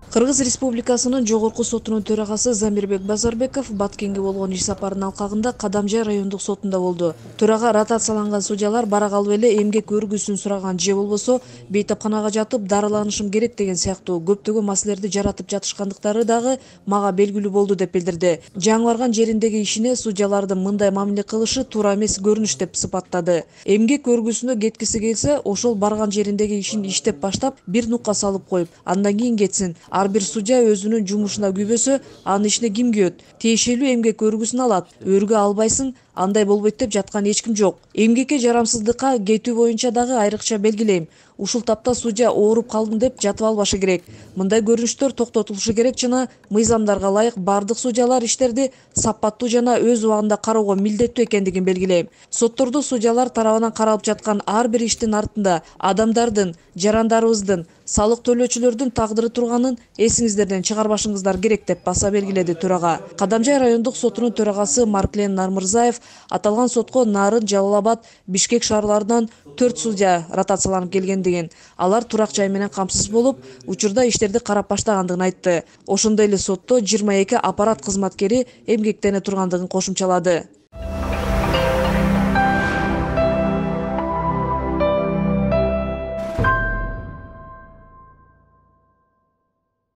Кыргыз Республикасынын Жогорку сотунун төрагасы Замирбек Базарбеков Баткенге болгон иш сапарынын алкагында Кадамжай райондук сотунда болду. Төрага ротацияланган судьялар бара калып эле эмгек өргүсүн сураган же болбосо бейтапканага жатып дарыланышым керек деген сыяктуу көптөгөн маселелерди жаратып жатышкандыктары дагы мага белгилүү болду деп билдирди. Жаңы барган жериндеги ишине судьялардын мындай мамиле кылышы туура эмес көрүнүш деп сыпаттады. Эмгек өргүсүнө кеткиси келсе, ошол барган жериндеги ишин иштеп баштап бир нукка салып коюп, андан кийин кетсин. Ар бир судья өзүнүн жумушуна күйбөсө, анын ишине ким күйөт? Тиешелүү эмгек өргүсүн алат. Өргө албайсың, андай болбойт деп жаткан эч ким жок. Эмгекке жарамсыздыкка кетүү боюнча дагы айрыкча белгилейм. Ушул тапта судья ооруп калдым деп жатып албашы керек. Мындай көрүнүштөр токтотулушу керек жана мыйзамдарга ылайык бардык судьялар иштерди сапаттуу жана өз убагында кароого милдеттүү экендигин белгилейм. Соттордо судьялар тарабынан каралып жаткан ар бир иштин артында адамдардын, жарандарыбыздын, салык төлөөчүлөрдүн тагдыры турганын эсиңиздерден чыгарбашыңыздар керек деп баса белгиледи төрага. Кадамжай райондук сотунун төрагасы Марклен Нармырзаев аталган сотко Нарын, Жалал Абад, Бишкек шаарларынан 4 судья ротацияланып келгендигин, алар турак жай менен камсыз болуп, учурда иштерди карап баштагандыгын айтты. Ошондой эле сотто 22 аппарат кызматкери эмгектене тургандыгын кошумчалады.